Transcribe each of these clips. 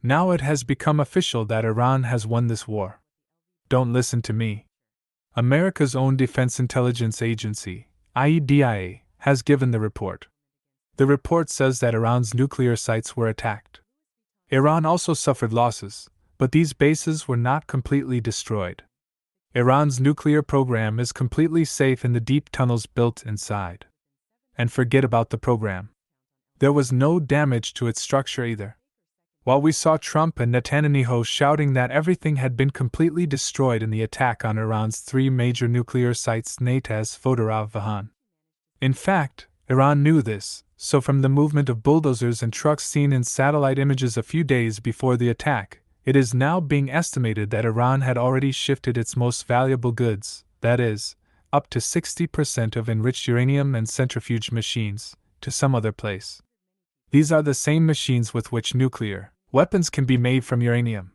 Now it has become official that Iran has won this war. Don't listen to me. America's own Defense Intelligence Agency, DIA, has given the report. The report says that Iran's nuclear sites were attacked. Iran also suffered losses, but these bases were not completely destroyed. Iran's nuclear program is completely safe in the deep tunnels built inside. And forget about the program. There was no damage to its structure either. While we saw Trump and Netanyahu shouting that everything had been completely destroyed in the attack on Iran's 3 major nuclear sites, Natanz, Isfahan. In fact, Iran knew this, so from the movement of bulldozers and trucks seen in satellite images a few days before the attack, it is now being estimated that Iran had already shifted its most valuable goods, that is, up to 60% of enriched uranium and centrifuge machines, to some other place. These are the same machines with which nuclear weapons can be made from uranium.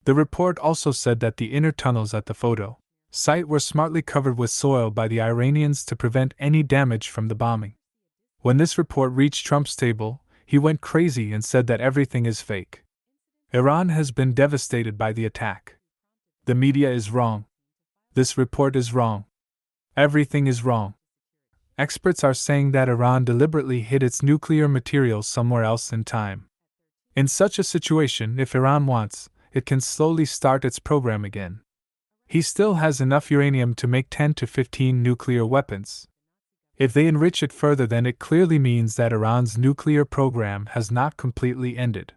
The report also said that the inner tunnels at the photo site were smartly covered with soil by the Iranians to prevent any damage from the bombing. When this report reached Trump's table, he went crazy and said that everything is fake. Iran has been devastated by the attack. The media is wrong. This report is wrong. Everything is wrong. Experts are saying that Iran deliberately hid its nuclear material somewhere else in time. In such a situation, if Iran wants, it can slowly start its program again. He still has enough uranium to make 10 to 15 nuclear weapons. If they enrich it further, then it clearly means that Iran's nuclear program has not completely ended.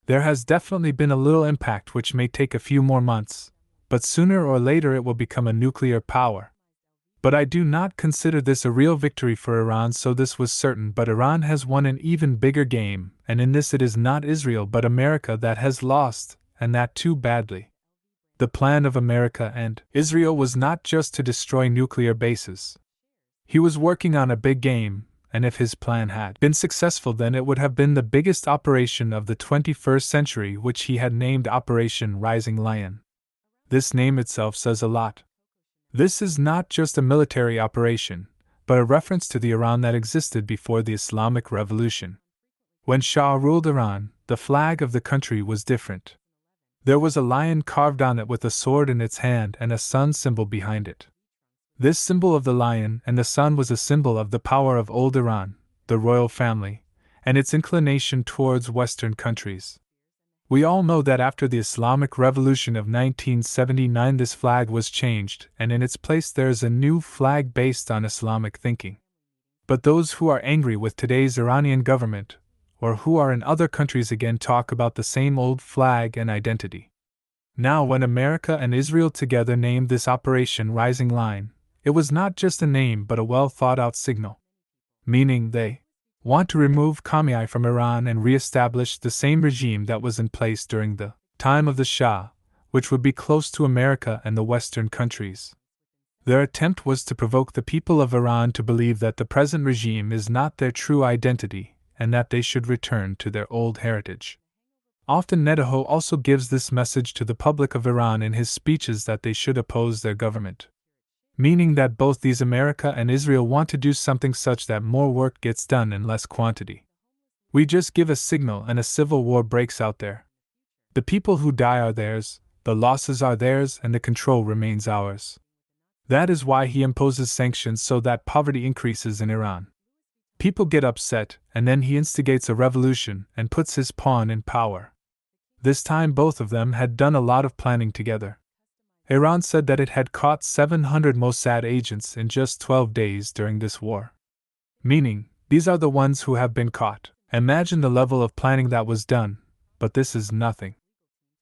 There has definitely been a little impact which may take a few more months, but sooner or later it will become a nuclear power. But I do not consider this a real victory for Iran, so this was certain, but Iran has won an even bigger game, and in this it is not Israel but America that has lost, and that too badly. The plan of America and Israel was not just to destroy nuclear bases. He was working on a big game, and if his plan had been successful, then it would have been the biggest operation of the 21st century, which he had named Operation Rising Lion. This name itself says a lot. This is not just a military operation, but a reference to the Iran that existed before the Islamic Revolution. When Shah ruled Iran, the flag of the country was different. There was a lion carved on it with a sword in its hand and a sun symbol behind it. This symbol of the lion and the sun was a symbol of the power of old Iran, the royal family, and its inclination towards Western countries. We all know that after the Islamic Revolution of 1979 this flag was changed, and in its place there is a new flag based on Islamic thinking. But those who are angry with today's Iranian government, or who are in other countries again, talk about the same old flag and identity. Now, when America and Israel together named this Operation Rising Lion, it was not just a name but a well-thought-out signal. Meaning they want to remove Khamenei from Iran and re-establish the same regime that was in place during the time of the Shah, which would be close to America and the Western countries. Their attempt was to provoke the people of Iran to believe that the present regime is not their true identity, and that they should return to their old heritage. Often Netanyahu also gives this message to the public of Iran in his speeches, that they should oppose their government. Meaning that both these America and Israel want to do something such that more work gets done in less quantity. We just give a signal and a civil war breaks out there. The people who die are theirs, the losses are theirs, and the control remains ours. That is why he imposes sanctions so that poverty increases in Iran. People get upset, and then he instigates a revolution and puts his pawn in power. This time both of them had done a lot of planning together. Iran said that it had caught 700 Mossad agents in just 12 days during this war. Meaning, these are the ones who have been caught. Imagine the level of planning that was done, but this is nothing.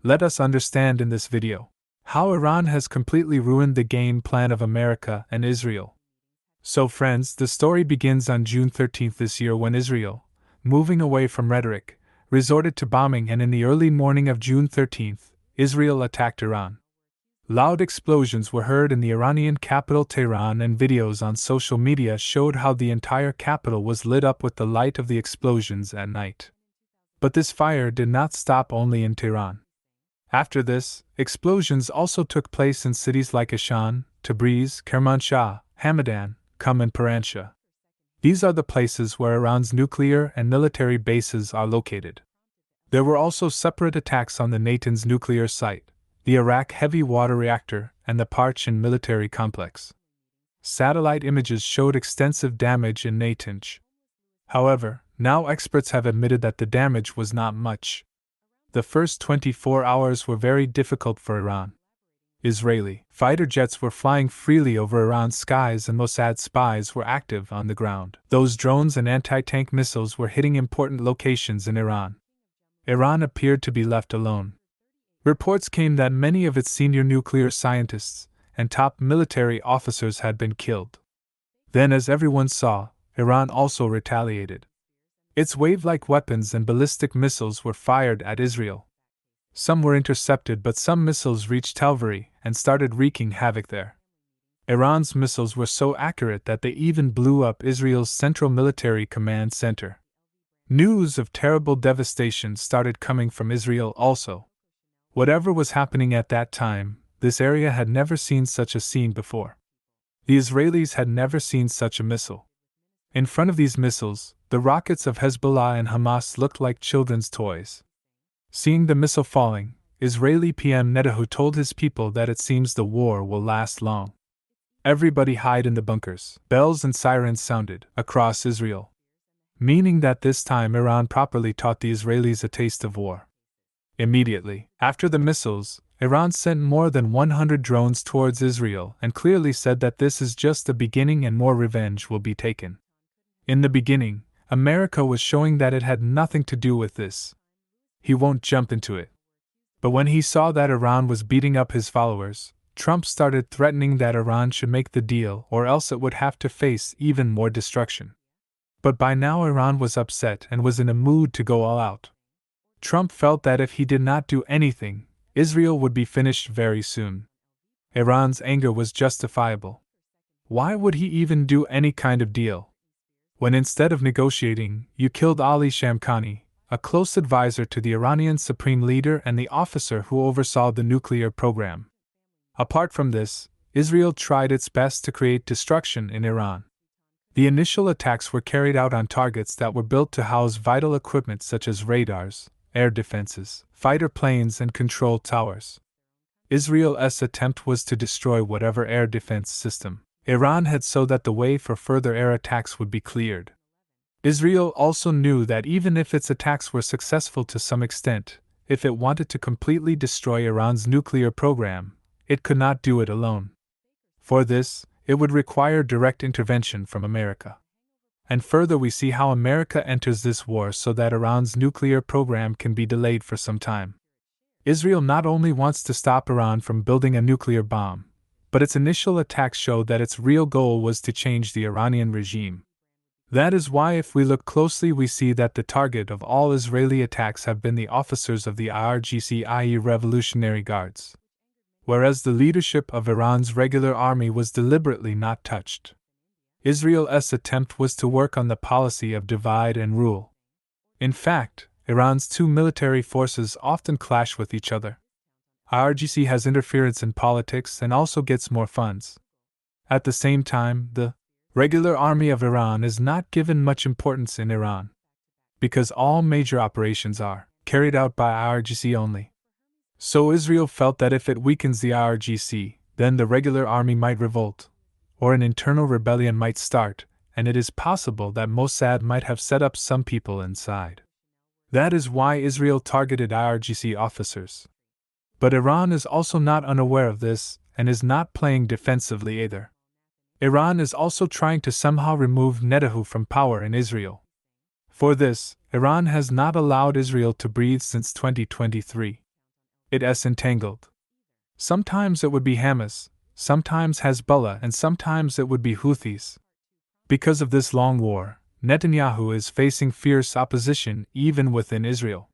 Let us understand in this video how Iran has completely ruined the game plan of America and Israel. So friends, the story begins on June 13th this year when Israel, moving away from rhetoric, resorted to bombing, and in the early morning of June 13th, Israel attacked Iran. Loud explosions were heard in the Iranian capital Tehran, and videos on social media showed how the entire capital was lit up with the light of the explosions at night. But this fire did not stop only in Tehran. After this, explosions also took place in cities like Isfahan, Tabriz, Kermanshah, Hamadan, and Parchin. These are the places where Iran's nuclear and military bases are located. There were also separate attacks on the Natanz nuclear site, the Iraq heavy water reactor, and the Parchin military complex. Satellite images showed extensive damage in Natanz. However, now experts have admitted that the damage was not much. The first 24 hours were very difficult for Iran. Israeli fighter jets were flying freely over Iran's skies and Mossad spies were active on the ground. Those drones and anti-tank missiles were hitting important locations in Iran. Iran appeared to be left alone. Reports came that many of its senior nuclear scientists and top military officers had been killed. Then, as everyone saw, Iran also retaliated. Its wave-like weapons and ballistic missiles were fired at Israel. Some were intercepted, but some missiles reached Tel Aviv and started wreaking havoc there. Iran's missiles were so accurate that they even blew up Israel's Central Military Command Center. News of terrible devastation started coming from Israel also. Whatever was happening at that time, this area had never seen such a scene before. The Israelis had never seen such a missile. In front of these missiles, the rockets of Hezbollah and Hamas looked like children's toys. Seeing the missile falling, Israeli PM Netanyahu told his people that it seems the war will last long. Everybody hide in the bunkers. Bells and sirens sounded across Israel, meaning that this time Iran properly taught the Israelis a taste of war. Immediately after the missiles, Iran sent more than 100 drones towards Israel and clearly said that this is just the beginning and more revenge will be taken. In the beginning, America was showing that it had nothing to do with this. He won't jump into it. But when he saw that Iran was beating up his followers, Trump started threatening that Iran should make the deal or else it would have to face even more destruction. But by now Iran was upset and was in a mood to go all out. Trump felt that if he did not do anything, Israel would be finished very soon. Iran's anger was justifiable. Why would he even do any kind of deal? When instead of negotiating, you killed Ali Shamkhani, a close advisor to the Iranian supreme leader and the officer who oversaw the nuclear program. Apart from this, Israel tried its best to create destruction in Iran. The initial attacks were carried out on targets that were built to house vital equipment such as radars, air defenses, fighter planes, and control towers. Israel's attempt was to destroy whatever air defense system Iran had so that the way for further air attacks would be cleared. Israel also knew that even if its attacks were successful to some extent, if it wanted to completely destroy Iran's nuclear program, it could not do it alone. For this, it would require direct intervention from America. And further, we see how America enters this war so that Iran's nuclear program can be delayed for some time. Israel not only wants to stop Iran from building a nuclear bomb, but its initial attacks showed that its real goal was to change the Iranian regime. That is why if we look closely we see that the target of all Israeli attacks have been the officers of the IRGC, i.e. Revolutionary Guards, whereas the leadership of Iran's regular army was deliberately not touched. Israel's attempt was to work on the policy of divide and rule. In fact, Iran's two military forces often clash with each other. IRGC has interference in politics and also gets more funds. At the same time, the regular army of Iran is not given much importance in Iran, because all major operations are carried out by IRGC only. So Israel felt that if it weakens the IRGC, then the regular army might revolt, or an internal rebellion might start, and it is possible that Mossad might have set up some people inside. That is why Israel targeted IRGC officers. But Iran is also not unaware of this, and is not playing defensively either. Iran is also trying to somehow remove Netanyahu from power in Israel. For this, Iran has not allowed Israel to breathe since 2023. It's entangled. Sometimes it would be Hamas, sometimes Hezbollah, and sometimes it would be Houthis. Because of this long war, Netanyahu is facing fierce opposition even within Israel.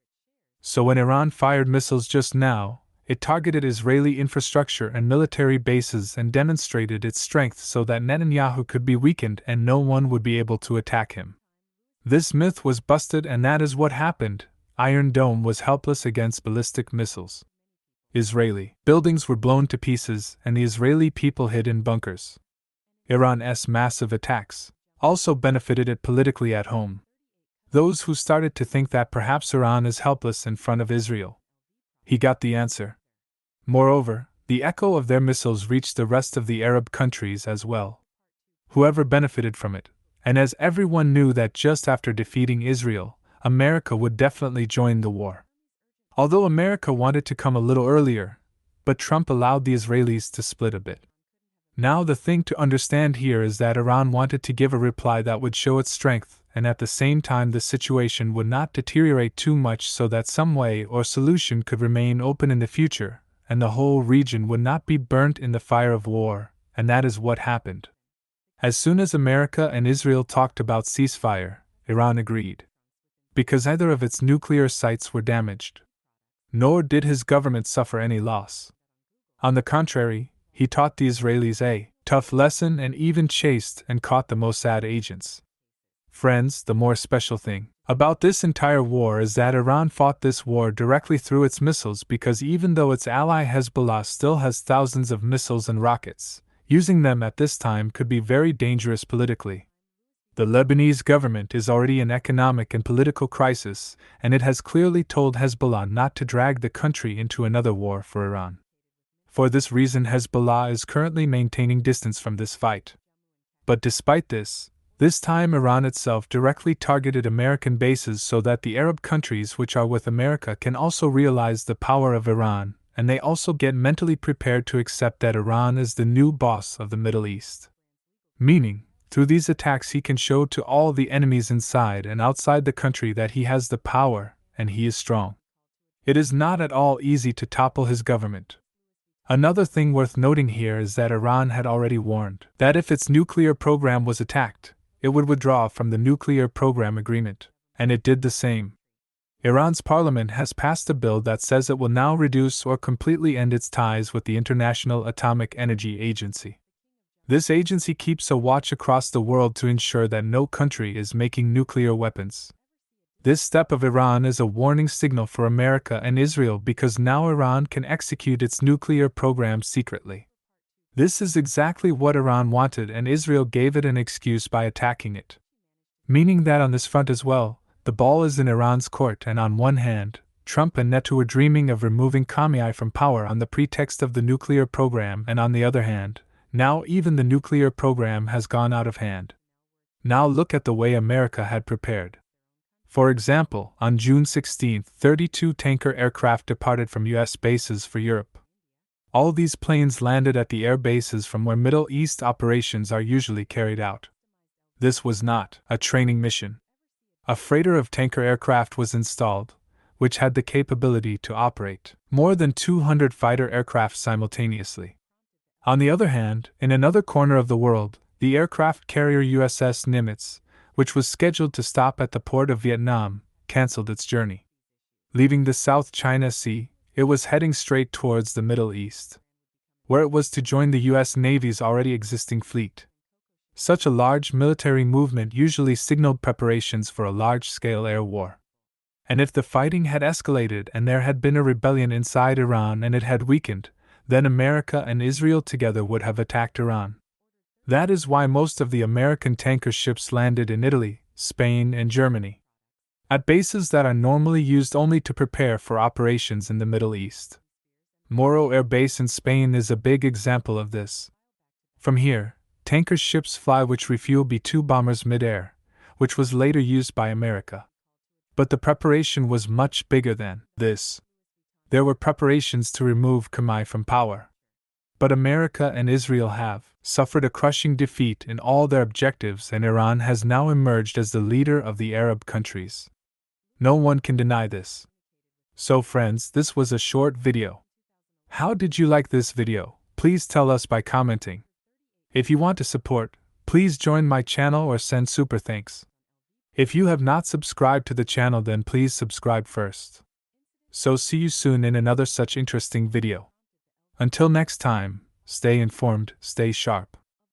So when Iran fired missiles just now, it targeted Israeli infrastructure and military bases and demonstrated its strength so that Netanyahu could be weakened and no one would be able to attack him. This myth was busted, and that is what happened. Iron Dome was helpless against ballistic missiles. Israeli buildings were blown to pieces and the Israeli people hid in bunkers. Iran's massive attacks also benefited it politically at home. Those who started to think that perhaps Iran is helpless in front of Israel. He got the answer. Moreover, the echo of their missiles reached the rest of the Arab countries as well. Whoever benefited from it, and as everyone knew that just after defeating Israel, America would definitely join the war. Although America wanted to come a little earlier, but Trump allowed the Israelis to split a bit. Now the thing to understand here is that Iran wanted to give a reply that would show its strength, and at the same time the situation would not deteriorate too much so that some way or solution could remain open in the future, and the whole region would not be burnt in the fire of war, and that is what happened. As soon as America and Israel talked about ceasefire, Iran agreed. Because neither of its nuclear sites were damaged. Nor did his government suffer any loss. On the contrary, he taught the Israelis a tough lesson and even chased and caught the Mossad agents. Friends, the more special thing about this entire war is that Iran fought this war directly through its missiles because even though its ally Hezbollah still has thousands of missiles and rockets, using them at this time could be very dangerous politically. The Lebanese government is already in economic and political crisis, and it has clearly told Hezbollah not to drag the country into another war for Iran. For this reason, Hezbollah is currently maintaining distance from this fight. But despite this time Iran itself directly targeted American bases so that the Arab countries which are with America can also realize the power of Iran, and they also get mentally prepared to accept that Iran is the new boss of the Middle East. Meaning, through these attacks he can show to all the enemies inside and outside the country that he has the power, and he is strong. It is not at all easy to topple his government. Another thing worth noting here is that Iran had already warned that if its nuclear program was attacked, it would withdraw from the nuclear program agreement, and it did the same. Iran's parliament has passed a bill that says it will now reduce or completely end its ties with the International Atomic Energy Agency. This agency keeps a watch across the world to ensure that no country is making nuclear weapons. This step of Iran is a warning signal for America and Israel because now Iran can execute its nuclear program secretly. This is exactly what Iran wanted, and Israel gave it an excuse by attacking it. Meaning that on this front as well, the ball is in Iran's court, and on one hand, Trump and Netanyahu were dreaming of removing Khamenei from power on the pretext of the nuclear program, and on the other hand, now even the nuclear program has gone out of hand. Now look at the way America had prepared. For example, on June 16, 32 tanker aircraft departed from U.S. bases for Europe. All these planes landed at the air bases from where Middle East operations are usually carried out. This was not a training mission. A freighter of tanker aircraft was installed, which had the capability to operate more than 200 fighter aircraft simultaneously. On the other hand, in another corner of the world, the aircraft carrier USS Nimitz, which was scheduled to stop at the port of Vietnam, cancelled its journey. Leaving the South China Sea, it was heading straight towards the Middle East, where it was to join the U.S. Navy's already existing fleet. Such a large military movement usually signaled preparations for a large-scale air war. And if the fighting had escalated and there had been a rebellion inside Iran and it had weakened, then America and Israel together would have attacked Iran. That is why most of the American tanker ships landed in Italy, Spain, and Germany, at bases that are normally used only to prepare for operations in the Middle East. Morro Air Base in Spain is a big example of this. From here, tanker ships fly which refuel B-2 bombers mid-air, which was later used by America. But the preparation was much bigger than this. There were preparations to remove Khamenei from power. But America and Israel have suffered a crushing defeat in all their objectives, and Iran has now emerged as the leader of the Arab countries. No one can deny this. So friends, this was a short video. How did you like this video? Please tell us by commenting. If you want to support, please join my channel or send super thanks. If you have not subscribed to the channel, then please subscribe first. So see you soon in another such interesting video. Until next time, stay informed, stay sharp.